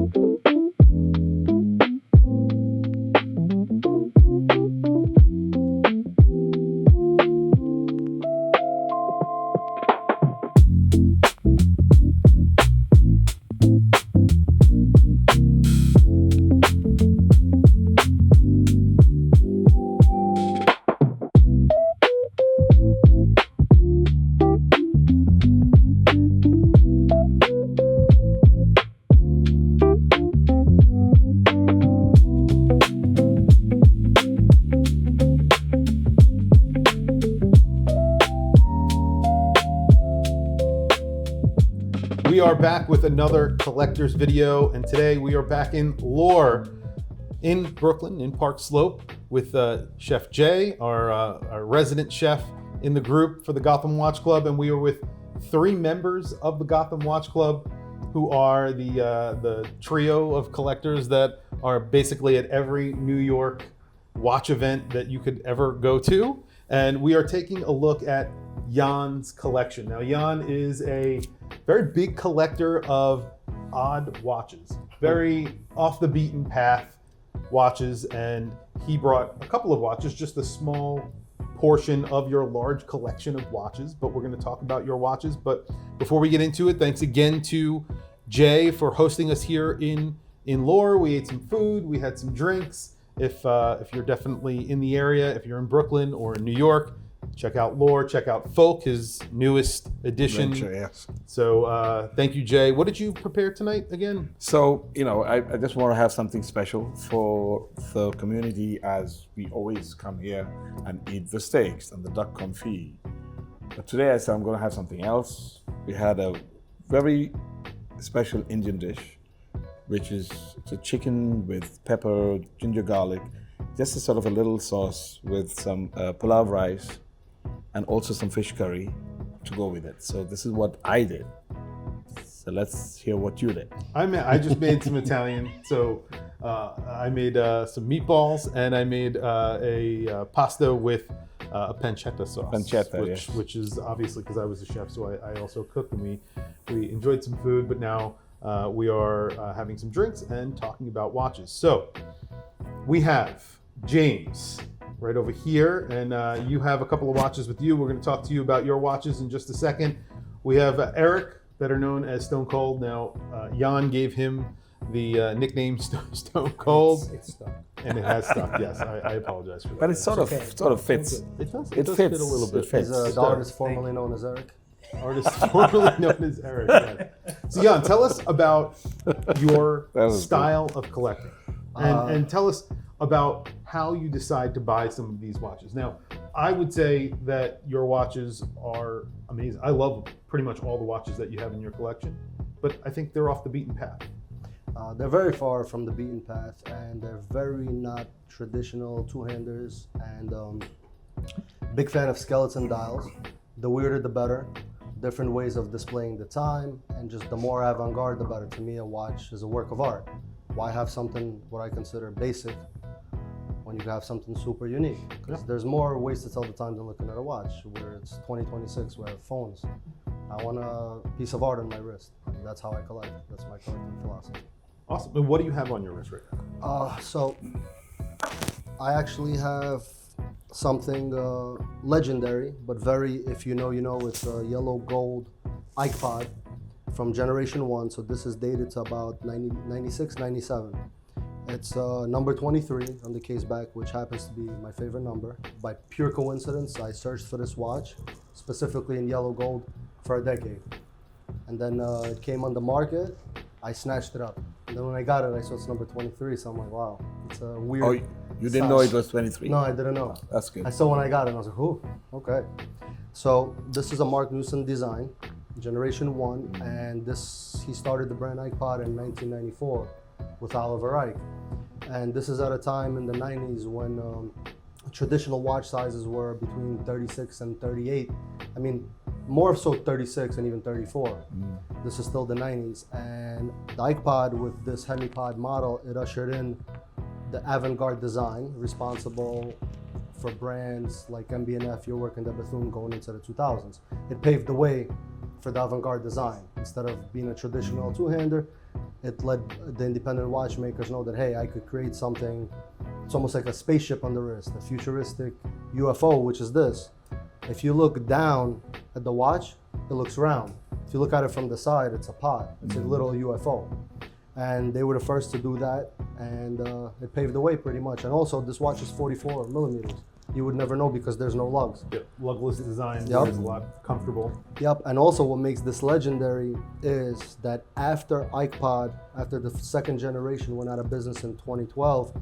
We are back with another collector's video, and today we are back in Lohr in Brooklyn, in Park Slope, with Chef Jay, our resident chef in the group for the Gotham Watch Club, and we are with 3 members of the Gotham Watch Club who are the trio of collectors that are basically at every New York watch event that you could ever go to. And we are taking a look at Jan's collection. Now, Jan is a very big collector of odd watches, very off the beaten path watches, and he brought a couple of watches, just a small portion of your large collection of watches, but we're going to talk about your watches. But before we get into it, thanks again to Jay for hosting us here in Lohr. We ate some food, we had some drinks. If you're definitely in the area, if you're in Brooklyn or in New York, check out Lohr, check out Folk, his newest edition. Venture, yes. So thank you, Jay. What did you prepare tonight again? So, I just want to have something special for the community, as we always come here and eat the steaks and the duck confit. But today I said I'm going to have something else. We had a very special Indian dish, which is a chicken with pepper, ginger garlic, just a sort of a little sauce with some pulao rice, and also some fish curry to go with it. So this is what I did. So let's hear what you did. I just made some Italian. So I made some meatballs, and I made a pasta with a pancetta sauce. Pancetta, yes. Which is obviously because I was a chef, so I also cooked, and we enjoyed some food, but now we are having some drinks and talking about watches. So we have James right over here, and you have a couple of watches with you. We're going to talk to you about your watches in just a second. We have Eric, better known as Stone Cold. Now, Jan gave him the nickname Stone Cold. It's stuck. And it has stuck, yes. I apologize for that. But it sort of fits. It does It fit fits a little bit. It fits. The artist formerly known as Eric. Artist formerly known as Eric. Yes. So Jan, tell us about your style of collecting, and tell us about how you decide to buy some of these watches. Now, I would say that your watches are amazing. I love pretty much all the watches that you have in your collection, but I think they're off the beaten path. They're very far from the beaten path, and they're very not traditional two-handers, and big fan of skeleton dials. The weirder the better. Different ways of displaying the time, and just the more avant-garde the better. To me, a watch is a work of art. Why have something what I consider basic when you have something super unique? Because there's more ways to tell the time than looking at a watch. Where it's 2026, we have phones. I want a piece of art on my wrist. That's how I collect. That's my collecting philosophy. Awesome. And what do you have on your wrist right now? So I actually have something legendary, but very, if you know, you know. It's a yellow gold IPOD from Generation 1. So this is dated to about 96, 97. It's number 23 on the case back, which happens to be my favorite number. By pure coincidence, I searched for this watch, specifically in yellow gold, for a decade. And then it came on the market, I snatched it up. And then when I got it, I saw it's number 23, so I'm like, wow, it's a weird. Oh, you didn't know it was 23? No, I didn't know. That's good. I saw when I got it, and I was like, oh, okay. So this is a Mark Newson design, Generation 1, and he started the brand IPOD in 1994 with Oliver Ike. And this is at a time in the 90s when traditional watch sizes were between 36 and 38. I mean, more so 36 and even 34. This is still the 90s. And the IPOD with this Hemipod model, it ushered in the avant-garde design responsible for brands like MB&F, Your Work, and Bethune going into the 2000s. It paved the way for the avant-garde design. Instead of being a traditional two-hander, it let the independent watchmakers know that, hey, I could create something. It's almost like a spaceship on the wrist, a futuristic UFO, which is this. If you look down at the watch, it looks round. If you look at it from the side, it's a pod. It's a little UFO. And they were the first to do that, and it paved the way pretty much. And also, this watch is 44 millimeters. You would never know because there's no lugs. Yep. Lugless design. Yep. It's a lot comfortable. Yep, and also what makes this legendary is that after IPOD, after the second generation went out of business in 2012,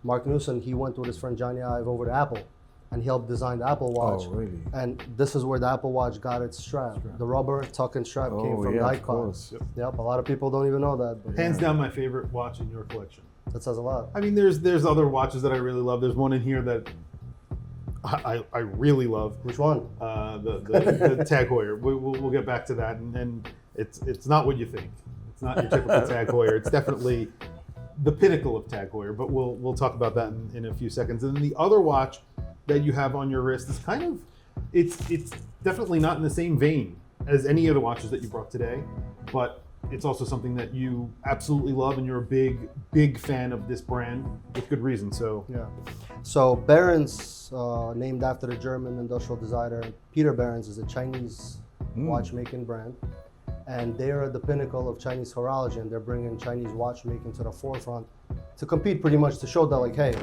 Mark Newson, he went with his friend Johnny Ive over to Apple, and he helped design the Apple Watch. Oh, really? And this is where the Apple Watch got its strap. The rubber tuck-in strap came from the of IPOD. course. Yep, a lot of people don't even know that. But Hands down, my favorite watch in your collection. that says a lot. I mean, there's other watches that I really love. There's one in here that I really love. Which one? The Tag Heuer. We'll get back to that, and it's not what you think. It's not your typical Tag Heuer. It's definitely the pinnacle of Tag Heuer, but we'll talk about that in a few seconds. And then the other watch that you have on your wrist is kind of, it's definitely not in the same vein as any of the watches that you brought today, but it's also something that you absolutely love, and you're a big fan of this brand with good reason. So Yeah. So Behrens, named after the German industrial designer Peter Behrens, is a Chinese watchmaking brand, and they're at the pinnacle of Chinese horology, and they're bringing Chinese watchmaking to the forefront to compete, pretty much to show that, like, hey,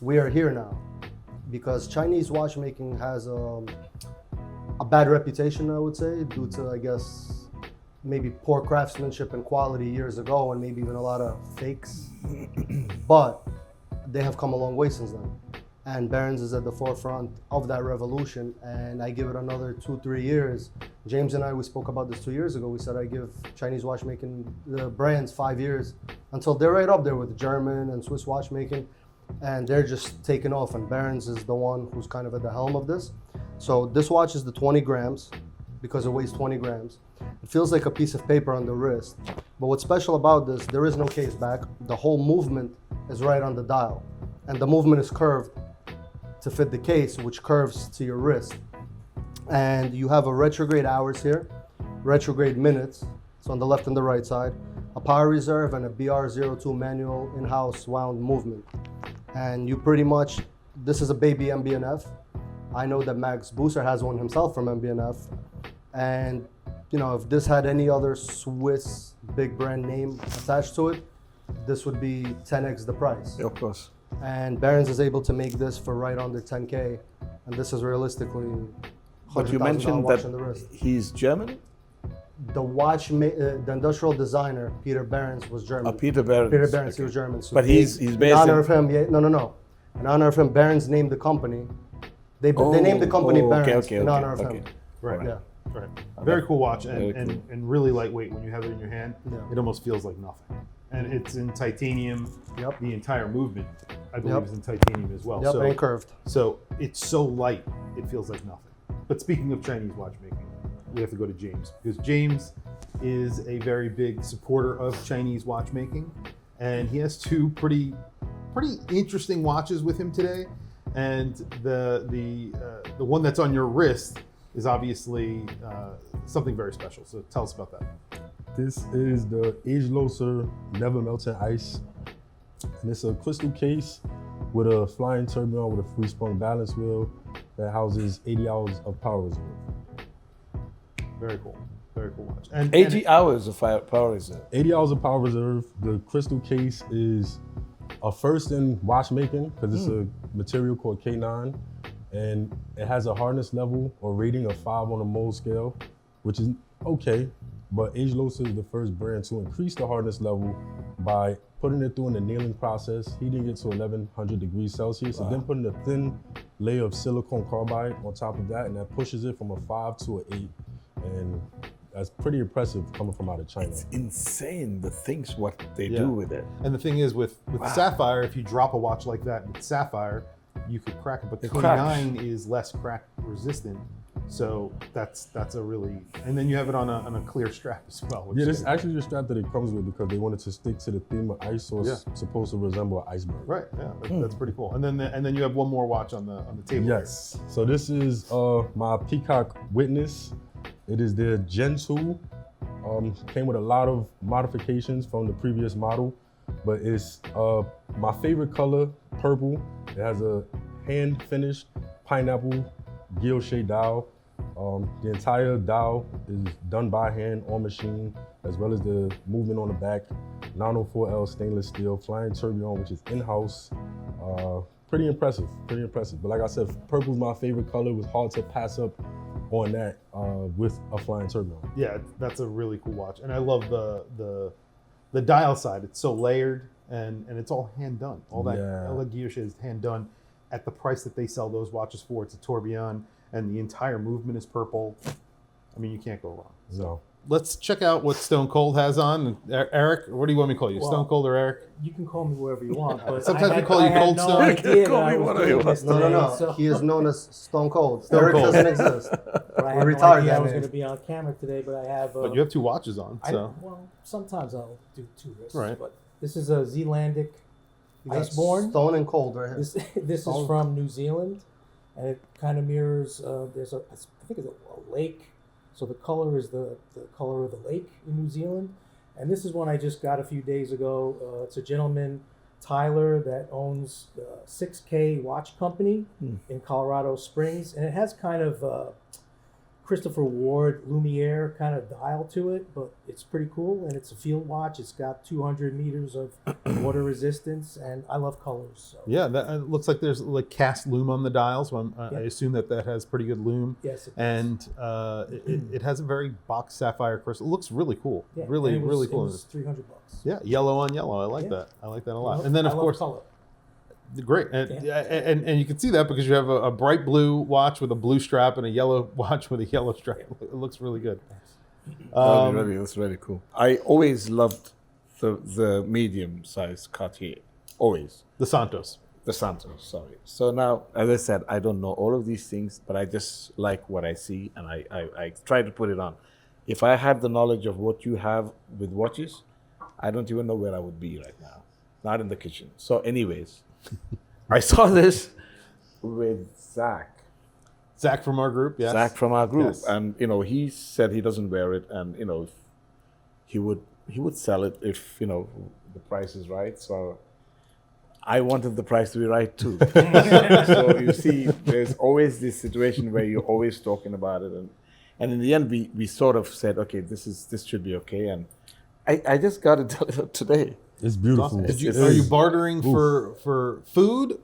we are here now, because Chinese watchmaking has a bad reputation, I would say, due to, I guess, maybe poor craftsmanship and quality years ago, and maybe even a lot of fakes. But they have come a long way since then. And Behrens is at the forefront of that revolution, and I give it another 2-3 years. James and I, we spoke about this 2 years ago. We said I give Chinese watchmaking brands 5 years until they're right up there with German and Swiss watchmaking, and they're just taking off, and Behrens is the one who's kind of at the helm of this. So this watch is the 20 grams, because it weighs 20 grams. It feels like a piece of paper on the wrist. But what's special about this, there is no case back. The whole movement is right on the dial. And the movement is curved to fit the case, which curves to your wrist. And you have a retrograde hours here, retrograde minutes, so on the left and the right side, a power reserve, and a BR02 manual in-house wound movement. And you pretty much, this is a baby MB&F. I know that Max Busser has one himself from MB&F. And you know, if this had any other Swiss big brand name attached to it, this would be 10x the price. Of course. And Behrens is able to make this for right under 10K, and this is realistically But you $100,000 mentioned watch that on the wrist. he's German? The industrial designer Peter Behrens was German. Peter Behrens. Peter Behrens, he was German. So But he's in based honor in... of him. Yeah, no. In honor of him, Behrens named the company. They named the company Behrens in honor of him. right. Yeah. Right. Very cool watch, Very and, cool. and really lightweight. When you have it in your hand, Yeah. it almost feels like nothing. And it's in titanium. Yep. The entire movement, I believe, Yep. is in titanium as well. Yep, so, and curved. so it's so light, it feels like nothing. But speaking of Chinese watchmaking, we have to go to James, because James is a very big supporter of Chinese watchmaking, and he has two pretty interesting watches with him today. And the one that's on your wrist is obviously something very special. So tell us about that. This is the Age Loser Never Melting Ice. And it's a crystal case with a flying tourbillon with a free sprung balance wheel that houses 80 hours of power reserve. Very cool. Very cool watch. And 80 hours of power reserve. 80 hours of power reserve. The crystal case is a first in watchmaking because it's a material called K9, and it has a hardness level or rating of 5 on the Mohs scale, which is okay. But Age Loser is the first brand to increase the hardness level by putting it through an annealing process, heating it to 1100 degrees Celsius, and then putting a thin layer of silicone carbide on top of that, and that pushes it from a 5 to an 8. And that's pretty impressive coming from out of China. It's insane, the things what they Yeah. do with it. And the thing is, with sapphire, if you drop a watch like that with sapphire, you could crack it. But the It cracks. K9 is less crack resistant. So that's a really, and then you have it on a clear strap as well. Which Yeah, is this is actually the strap that it comes with because they wanted to stick to the theme of ice, so it's supposed to resemble an iceberg. right. Yeah, that's pretty cool. And then you have one more watch on the table. Yes. So this is my Peacock Witness. It is their Gen 2 Came with a lot of modifications from the previous model, but it's my favorite color, purple. It has a hand finished pineapple gill shade dial. The entire dial is done by hand on machine, as well as the movement on the back. 904L stainless steel, flying tourbillon, which is in-house. Pretty impressive, pretty impressive. But like I said, purple's my favorite color. It was hard to pass up on that with a flying tourbillon. Yeah, that's a really cool watch, and I love the dial side. It's so layered, and it's all hand done. All that guilloche is hand done at the price that they sell those watches for. It's a tourbillon, and the entire movement is purple. I mean, you can't go wrong. So let's check out what Stone Cold has on. Eric, what do you want me to call you? Stone Cold or Eric? You can call me whatever you want. But Sometimes we call you Cold no Stone. idea Call that me I was whatever doing you this No, today, no. so- He is known as Stone Cold. Stone Eric Cold. doesn't exist. But I We're had no retired idea I that was name. going to be on camera today, but I have. But you have two watches on, so. well, sometimes I'll do two wrists. Right. But this is a Zealandic You got Iceborne. Stone and Cold right here. This is from New Zealand, and it kind of mirrors. There's I think it's a lake, so the color is the color of the lake in New Zealand, and this is one I just got a few days ago. It's a gentleman, Tyler, that owns the 6K Watch Company in Colorado Springs, and it has kind of Christopher Ward Lumiere kind of dial to it, but it's pretty cool, and it's a field watch. It's got 200 meters of water resistance, and I love colors. So. Yeah, that it looks like there's like cast lume on the dial, so I assume that has pretty good lume. Yes, it And it has a very box sapphire crystal. It looks really cool. Yeah, Really, and it was, really It cool. was $300. Yeah, yellow on yellow. I like Yeah. that. I like that a lot. And then of I love course, color. great. And you can see that because you have a bright blue watch with a blue strap and a yellow watch with a yellow strap. It looks really good. That's really cool. I always loved the medium-sized Cartier. Always. The Santos. The Santos, sorry. So now, as I said, I don't know all of these things, but I just like what I see, and I try to put it on. If I had the knowledge of what you have with watches, I don't even know where I would be right now. Not in the kitchen. So anyways, I saw this with Zach. Zach from our group, yes. Zach from our group. Yes. And, he said he doesn't wear it, and, he would sell it if, the price is right. So I wanted the price to be right too. So you see, there's always this situation where you're always talking about it, and in the end, we sort of said, okay, this should be okay, and I just got it today. It's beautiful. Are you bartering for food?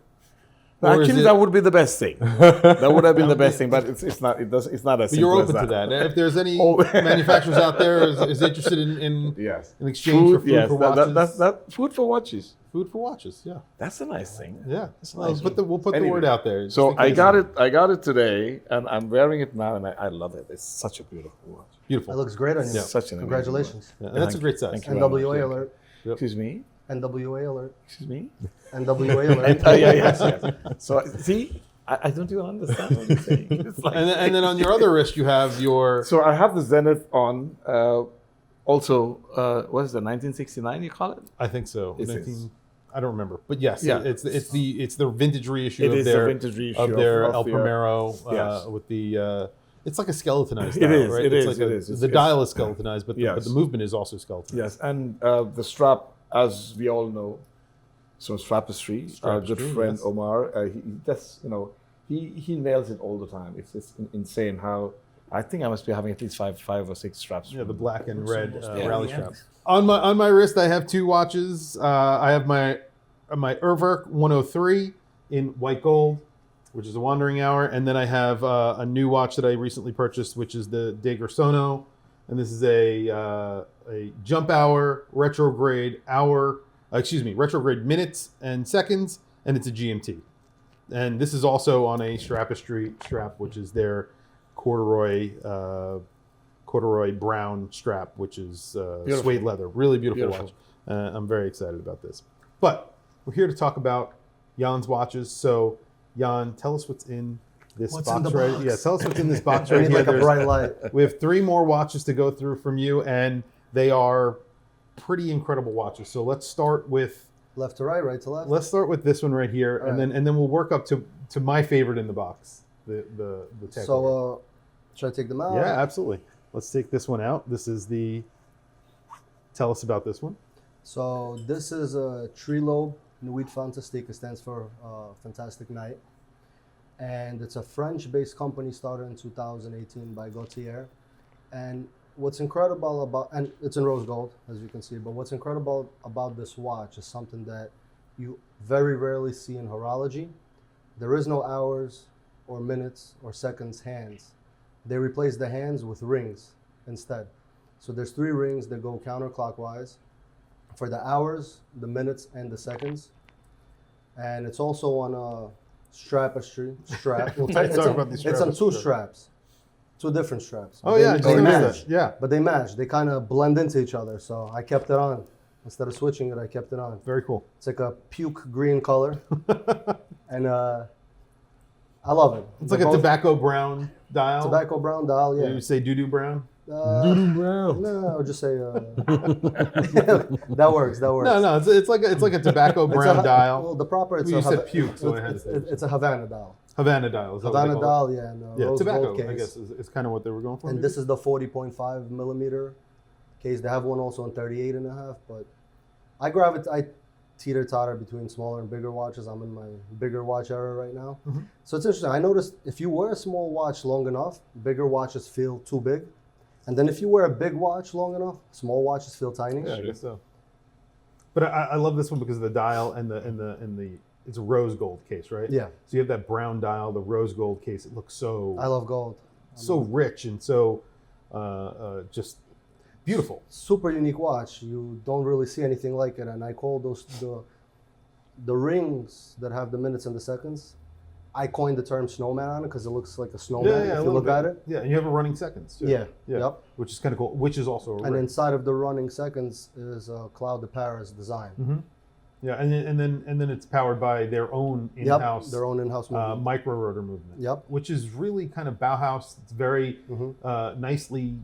Or Actually, that would be the best thing. That would have been the best thing, but it's not. It's not as But you're simple open as to that. that. If there's any Oh. manufacturers out there is interested in Yes. in exchange for food yes, for watches, that's food for watches. food for watches. Yeah, That's a nice thing. yeah. That's We'll nice. put the Anyway, word out there. So Just in I case. got it today, and I'm wearing it now, and I love it. It's such a beautiful watch. Beautiful. That looks great on you. Yeah. Such an amazing Congratulations. Yeah, and that's a great size. Thank you very much. NWA Yeah. alert. Excuse me. NWA alert. Excuse me. NWA alert. Yes. So see, I don't even understand what you're saying. It's like, And then on your other wrist you have your so I have the Zenith on. Also, what is the 1969? You call it? I think so. It 19 is. I don't remember, but yes, Yeah. it's the vintage reissue It of is the their vintage reissue of their of El the, Primero yes. with the. It's like a skeletonized It dial, is, right? it It's is, like it is. the dial is skeletonized, but Yes. but the movement is also skeletonized. Yes, and the strap, as we all know, so Strapistry, our good Strapistry, friend yes. Omar, he nails it all the time. It's just insane how. I think I must be having at least five or six straps. Yeah, the black and red almost rally yeah. straps. On my wrist, I have two watches. I have my Urwerk 103 in white gold, which is a wandering hour, and then I have a new watch that I recently purchased, which is the Dagger Sono, and this is a jump hour retrograde retrograde minutes and seconds, and it's a GMT. And this is also on a Strapistry strap, which is their corduroy brown strap, which is suede leather. Really beautiful watch. I'm very excited about this. But we're here to talk about Jan's watches. So Jan, tell us what's in this What's box in the right. box? Yeah, tell us what's in this box I right need here. like a There's- bright light. we have 3 more watches to go through from you, and they are pretty incredible watches. So let's start with Left to right, right to left. this one right here, All and right. then we'll work up to my favorite in the box, the Tech. So should I take them out? yeah, absolutely. Let's take this one out. This is the. Tell us about this one. So this is a Trilobe Nuit Fantastique. It stands for Fantastic Night. And it's a French-based company started in 2018 by Gaultier. And what's incredible about, and it's in rose gold, as you can see, but what's incredible about this watch is something that you very rarely see in horology. There is no hours or minutes or seconds hands. They replace the hands with rings instead. So there's 3 rings that go counterclockwise for the hours, the minutes, and the seconds. And it's also on a strap. Well, it's on 2 straps, 2 different straps. Oh yeah, they I match. noticed that. Yeah, But they match. They kind of blend into each other. So I kept it on. Instead of switching it, I kept it on. very cool. It's like a puke green color. And I love it. It's like a tobacco brown dial. Tobacco brown dial, yeah. You say doo-doo brown? Doodoo brown. No, I'll just say that works. That works. No, it's like a tobacco brown dial. Well, the proper it's You a said puke, so I had to say. it's a Havana dial. Havana dial. Is that what they Havana call it? dial, yeah. And Yeah, rose tobacco, gold case. I guess, is kind of what they were going for. And maybe? this is the 40.5 millimeter case. They have one also in 38.5, but I teeter-totter between smaller and bigger watches. I'm in my bigger watch era right now. Mm-hmm. So it's interesting. I noticed if you wear a small watch long enough, bigger watches feel too big. And then if you wear a big watch long enough, small watches feel tiny. Yeah, I guess so. But I love this one because of the dial and the it's a rose gold case, right? Yeah. So you have that brown dial, the rose gold case. It looks so I love gold. so rich and so just beautiful. Super unique watch. You don't really see anything like it. And I call those the rings that have the minutes and the seconds. I coined the term snowman on it because it looks like a snowman if you look at it. Yeah, and you have a running seconds too. Yeah. Yep. Which is kind of cool. Which is also a And ring. inside of the running seconds is a Cloud de Paris design. Mm-hmm. Yeah, and then it's powered by their own in-house, Yep, their own in-house movement. micro rotor movement. Yep. Which is really kind of Bauhaus. It's very nicely,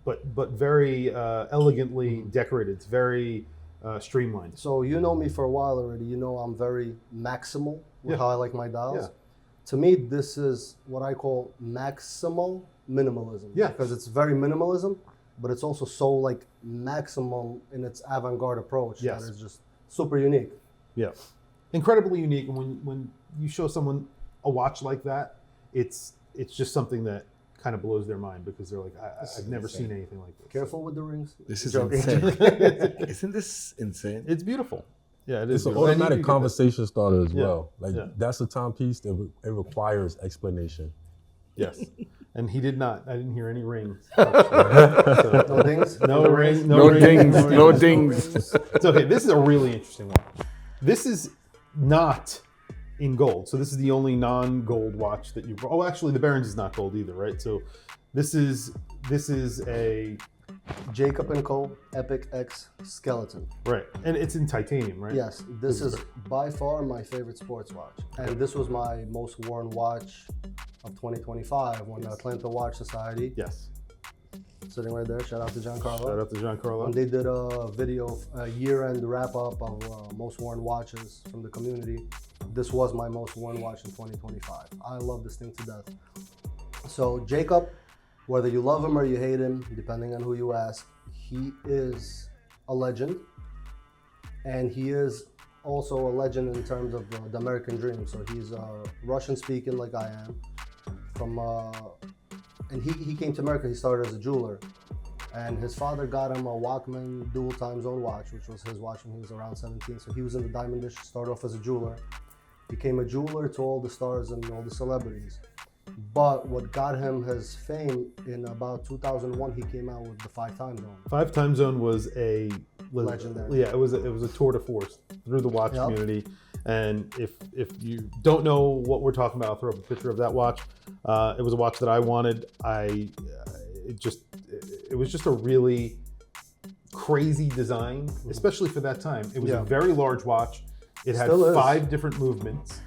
but very elegantly decorated. It's very streamlined. So you know me for a while already. You know I'm very maximal with how I like my dials. Yeah. To me, this is what I call maximal minimalism. Yeah. Because it's very minimalism, but it's also so like maximal in its avant-garde approach Yes. that is just super unique. Yeah, incredibly unique. And when you show someone a watch like that, it's just something that kind of blows their mind because they're like, I've never seen anything like this. Careful with the rings. This is Joking. insane. Isn't this insane? It's beautiful. Yeah, it is. It's an beautiful. And automatic you get conversation starter as well. Like Yeah. that's a timepiece that it requires explanation. Yes, and he did not. I didn't hear any rings. No dings? No ring. No ring, dings. No rings. dings. It's okay. This is a really interesting one. This is not in gold. So this is the only non-gold watch that you. Oh, actually, the Barons is not gold either, right? So this is a Jacob & Co. Epic X Skeleton. right, and it's in titanium, right? Yes, this is by far my favorite sports watch. And this was my most worn watch of 2025 when the Atlanta Watch Society, Yes. sitting right there, shout out to Giancarlo. Shout out to Giancarlo. When they did a video, a year-end wrap-up of most worn watches from the community, this was my most worn watch in 2025. I love this thing to death. So Jacob, whether you love him or you hate him, depending on who you ask, he is a legend. And he is also a legend in terms of the American dream. So he's Russian-speaking like I am. And he came to America, he started as a jeweler. And his father got him a Walkman dual time zone watch, which was his watch when he was around 17. So he was in the diamond dish, started off as a jeweler. Became a jeweler to all the stars and all the celebrities. But what got him his fame in about 2001, he came out with the 5 time zone. 5 time zone was Legendary. Yeah, it was a tour de force through the watch Yep. community. And if you don't know what we're talking about, I'll throw up a picture of that watch. It was a watch that I wanted. It was just a really crazy design, especially for that time. It was a very large watch. It had Still is. 5 different movements,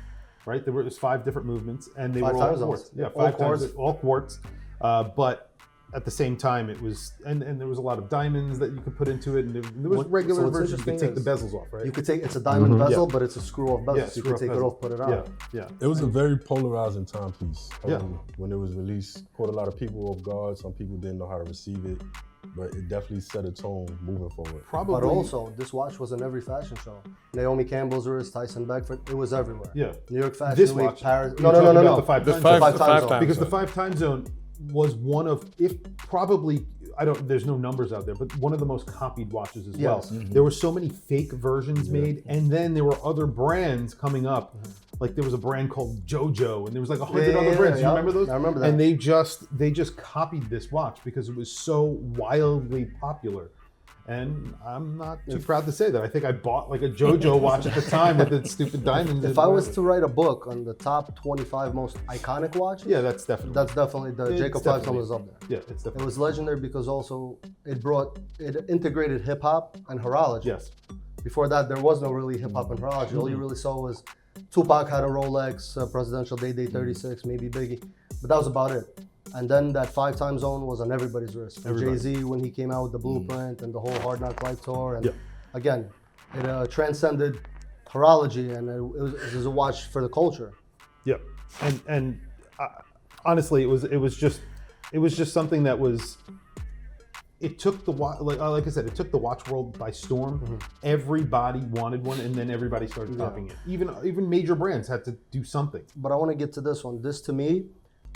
right? There was 5 different movements, and they 5 were all time quartz. zones. Yeah, All 5 times quartz. all quartz. But at the same time, it was, and there was a lot of diamonds that you could put into it, and there was regular what's versions you could take interesting the bezels off, right? You could take, it's a diamond bezel, Yeah. but it's a screw-off bezel. Yeah, So you could take it off, put it on. Yeah. It was a very polarizing timepiece. Yeah. When it was released, caught a lot of people off guard. Some people didn't know how to receive it, but it definitely set a tone moving forward. Probably. But also, this watch was in every fashion show. Naomi Campbell's wrist, Tyson Beckford, it was everywhere. Yeah. New York Fashion This Week, watch. Paris. You're talking about the five time zone. Five time zone. Because the 5 time zone was one of, if probably, there's no numbers out there, but one of the most copied watches as well. Yes. There were so many fake versions made, and then there were other brands coming up. Like there was a brand called JoJo, and there was like 100 other brands. You remember those? I remember that. And they just copied this watch because it was so wildly popular. And I'm not too proud to say that. I think I bought like a JoJo watch at the time with its stupid diamonds. If I was to write a book on the top 25 most iconic watches, yeah, that's definitely the Jacob 5 is up there. Yeah, it's It definitely. was legendary because also it integrated hip hop and horology. Yes. Before that, there was no really hip hop and horology. All you really saw was Tupac had a Rolex, Presidential Day 36, maybe Biggie, but that was about it. And then that 5 time zone was on everybody's wrist. Jay-Z, when he came out with the Blueprint and the whole Hard Knock Life tour, and again, it transcended horology, and it was a watch for the culture. Yep. And honestly, it was just something that was. It took the watch, like I said, it took the watch world by storm. Everybody wanted one, and then everybody started copying it. Even major brands had to do something. But I want to get to this one. This, to me,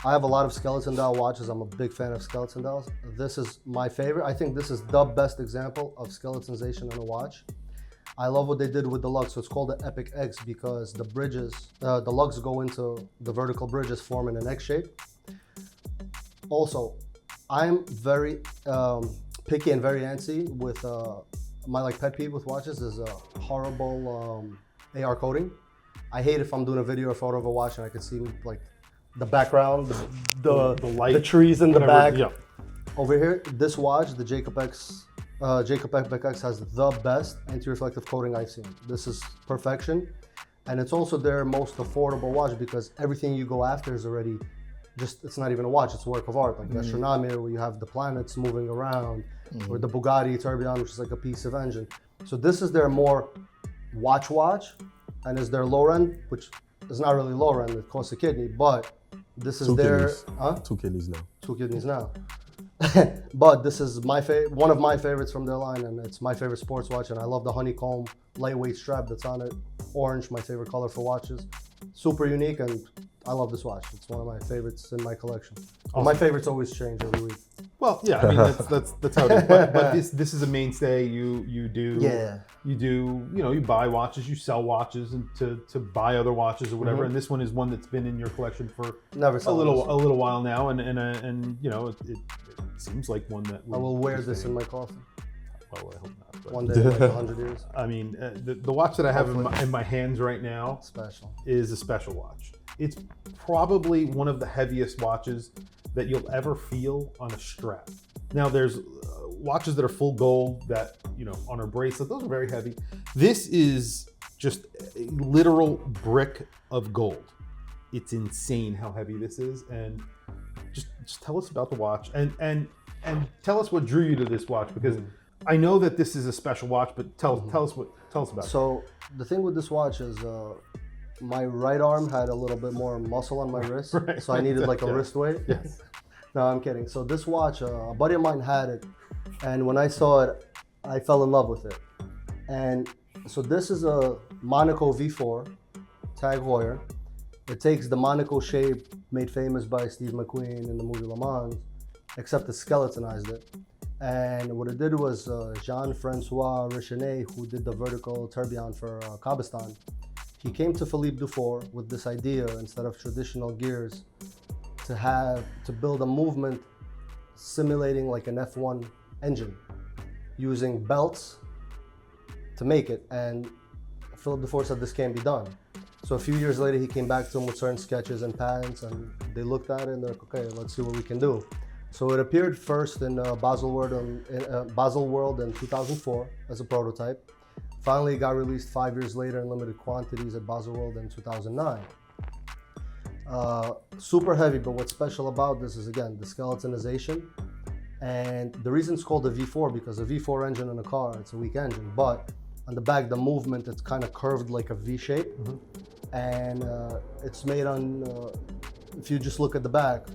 I have a lot of skeleton dial watches. I'm a big fan of skeleton dials. This is my favorite. I think this is the best example of skeletonization on a watch. I love what they did with the lugs. So it's called the Epic X because the bridges, the lugs go into the vertical bridges, forming an X shape. Also, I'm very picky and very antsy with my pet peeve with watches is horrible AR coating. I hate if I'm doing a video or photo of a watch and I can see like the background, the light, the trees in the back. Yeah. Over here, this watch, the Jacob Epic X has the best anti-reflective coating I've seen. This is perfection. And it's also their most affordable watch because everything you go after is already it's not even a watch, it's a work of art. Like the Astronomia, where you have the planets moving around, or the Bugatti Tourbillon, which is like a piece of engine. So this is their more watch, and is their low end, which is not really low end, it costs a kidney, but this is their... Two kidneys now. 2 kidneys now. But this is one of my favorites from their line, and it's my favorite sports watch, and I love the honeycomb lightweight strap that's on it. Orange, my favorite color for watches. Super unique, and I love this watch. It's one of my favorites in my collection. Awesome. My favorites always change every week. Well, yeah, I mean that's how it is. But this is a mainstay. You do you buy watches, you sell watches, and to buy other watches or whatever. And this one is one that's been in your collection for a little while now, and it seems like one that I will wear this in my coffin. Well, I hope not. But. One day, in like 100 years. I mean, the watch that I have in my hands right now is a special watch. It's probably one of the heaviest watches that you'll ever feel on a strap. Now, there's watches that are full gold that, on a bracelet, those are very heavy. This is just a literal brick of gold. It's insane how heavy this is. And just tell us about the watch and tell us what drew you to this watch, because I know that this is a special watch, but tell us about it. So the thing with this watch is my right arm had a little bit more muscle on my wrist, so I needed like a wrist weight. Yes. No, I'm kidding. So this watch, a buddy of mine had it, and when I saw it, I fell in love with it. And so this is a Monaco V4 Tag Heuer. It takes the Monaco shape made famous by Steve McQueen in the movie Le Mans, except it skeletonized it. And what it did was Jean-Francois Richenet, who did the vertical tourbillon for Cabestan, he came to Philippe Dufour with this idea, instead of traditional gears, to build a movement simulating like an F1 engine, using belts to make it. And Philippe Dufour said this can't be done. So a few years later, he came back to him with certain sketches and patents, and they looked at it and they're like, okay, let's see what we can do. So it appeared first in Basel World in 2004 as a prototype. Finally, it got released 5 years later in limited quantities at Basel World in 2009. Super heavy, but what's special about this is, again, the skeletonization. And the reason it's called the V4 because the V4 engine in a car, it's a weak engine, but on the back, the movement, it's kind of curved like a V shape. And it's made on, if you just look at the back,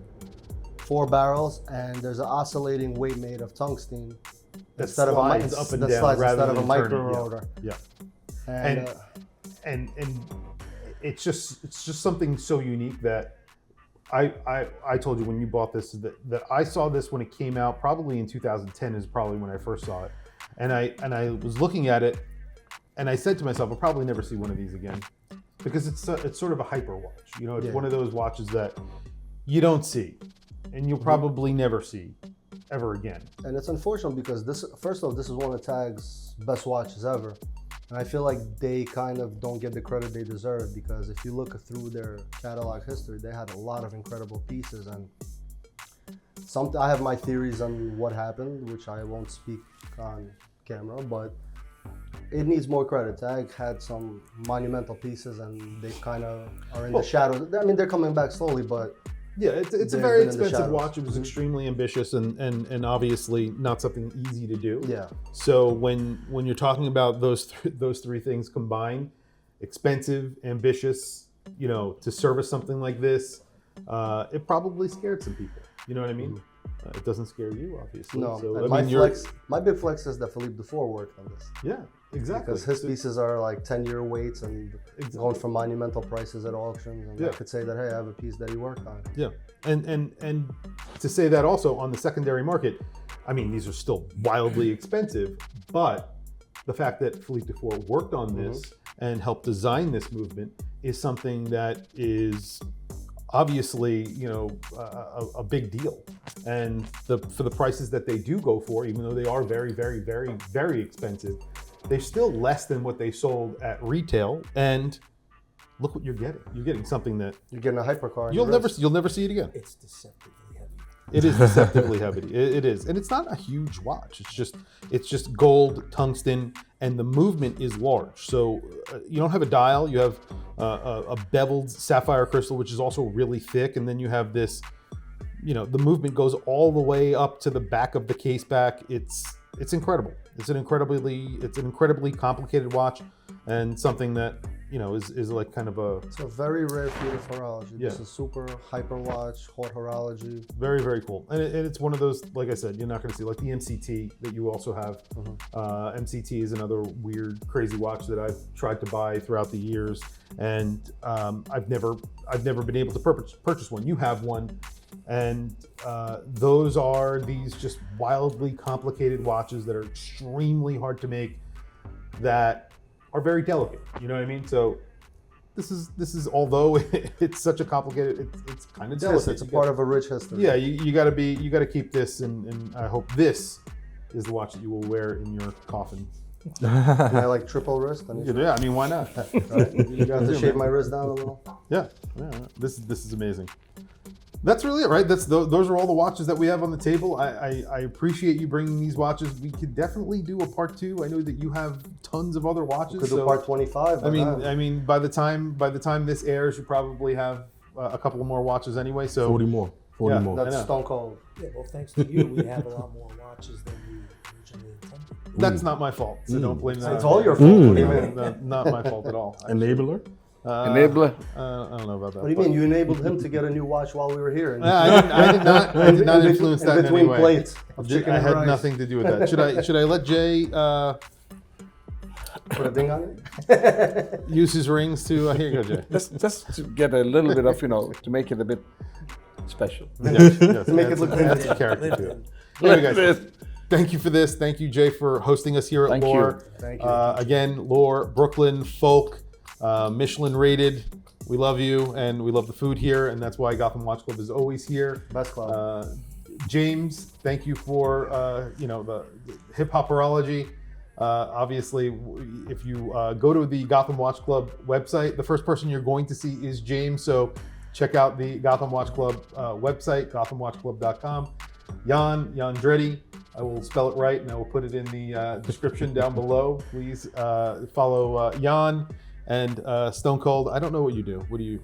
4 barrels, and there's an oscillating weight made of tungsten That slides up and down rather instead of a than micro turning. rotor. Yeah. And, And it's just something so unique that I told you when you bought this that I saw this when it came out, probably in 2010 is probably when I first saw it. And I was looking at it and I said to myself, I'll probably never see one of these again because it's sort of a hyper watch. You know, it's one of those watches that you don't see and you'll probably never see ever again. And it's unfortunate because first of all, this is one of Tag's best watches ever. And I feel like they kind of don't get the credit they deserve because if you look through their catalog history, they had a lot of incredible pieces. And I have my theories on what happened, which I won't speak on camera, but it needs more credit. Tag had some monumental pieces and they kind of are in the shadows. I mean, they're coming back slowly, but yeah, it's a very expensive watch. It was extremely ambitious and obviously not something easy to do. Yeah. So when you're talking about those three things combined, expensive, ambitious, you know, to service something like this, it probably scared some people. You know what I mean? It doesn't scare you, obviously. No. So, And my big flex is that Philippe Dufour worked on this. Yeah, exactly. Because his pieces are like 10-year weights and going for monumental prices at auctions. And I could say that, hey, I have a piece that he worked on. Yeah, and to say that also on the secondary market, I mean, these are still wildly expensive, but the fact that Philippe Dufour worked on this and helped design this movement is something that is obviously, you know, a big deal. And for the prices that they do go for, even though they are very, very, very, very expensive, they're still less than what they sold at retail. And look what you're getting. You're getting something that You're getting a hypercar. you'll never see it again. It's deceptively heavy. It is deceptively heavy. It is, and it's not a huge watch. It's just gold, tungsten, and the movement is large. So you don't have a dial. You have a beveled sapphire crystal, which is also really thick, and then you have this. You know, the movement goes all the way up to the back of the case back. It's incredible. It's an incredibly complicated watch, and something that, you know, is like kind of It's a very rare feat of horology. Yeah. This is super hyper watch, haute horology. very, very cool. And it's one of those, like I said, you're not going to see like the MCT that you also have. MCT is another weird, crazy watch that I've tried to buy throughout the years, and I've never been able to purchase one. You have one, and those are these just wildly complicated watches that are extremely hard to make, that are very delicate. You know what I mean? So this is although it's such a complicated, it's kind of delicate. It's a part of a rich history. Yeah, you got to keep this, and I hope this is the watch that you will wear in your coffin. Can I like triple wrist? Yeah, I mean, why not? Right? You got to shave my wrist down a little. Yeah. This is amazing. That's really it, right? Those are all the watches that we have on the table. I appreciate you bringing these watches. We could definitely do a part 2. I know that you have tons of other watches. Could do part 25. I mean, by the time this airs, you probably have a couple more watches anyway. So 40 more. 40 more. That's stone cold. Yeah, well, thanks to you, we have a lot more watches than we originally intended. that's not my fault. So don't blame that. It's all your fault. What do you mean? Not my fault at all. Enabler? Enabler. I don't know about that. What do you mean? You enabled him to get a new watch while we were here. And I did not influence that in any between way. plates of chicken I and had rice. nothing to do with that. Should I let Jay Put a ding on it? use his rings to? Here you go, Jay. Just to get a little bit of, to make it a bit special. Yes, To make it look that's vintage. a character to it. Anyway, guys, thank you for this. Thank you, Jay, for hosting us here at Thank Lore. you. Thank you. Again, Lore, Brooklyn, folk, Michelin rated. We love you, and we love the food here, and that's why Gotham Watch Club is always here. Best club. James, thank you for the hip hopperology. Obviously, if you go to the Gotham Watch Club website, the first person you're going to see is James. So check out the Gotham Watch Club website, gothamwatchclub.com. Yandretti. I will spell it right, and I will put it in the description down below. Please follow Jan. And Stone Cold, I don't know what you do. What do you?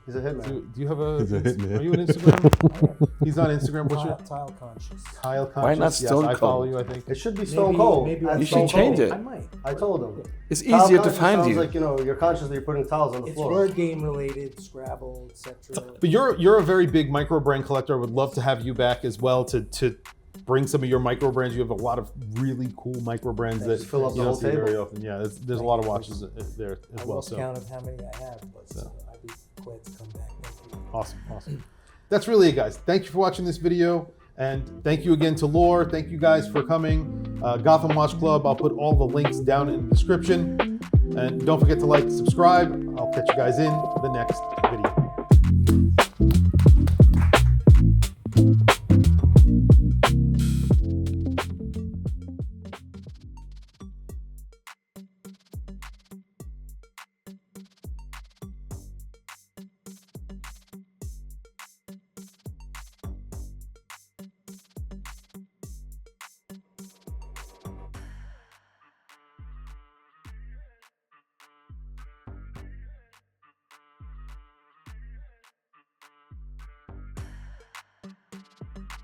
He's a hitman. Do you have a? He's a hitman. Are you on Instagram? He's on Instagram. What's your? Tile conscious. Kyle Conscious. Why not Yes, Stone I follow Cold? you. I think. It should be Stone Cold. Maybe at I You Stone should change Cold. it. I might. I told him. It's Tile easier to conscious find sounds you. like, you're consciously putting tiles on the It's floor. word game related, Scrabble, etc. But you're a very big micro brand collector. I would love to have you back as well to bring some of your micro brands. You have a lot of really cool micro brands that Just fill up you the don't whole see very table. often. Yeah, there's a lot of watches there as I well. lost So count of how many I have, but I'd be glad to come back next week. awesome. That's really it, guys. Thank you for watching this video. And thank you again to Lore. Thank you guys for coming. Gotham Watch Club, I'll put all the links down in the description. And don't forget to like, subscribe. I'll catch you guys in the next video.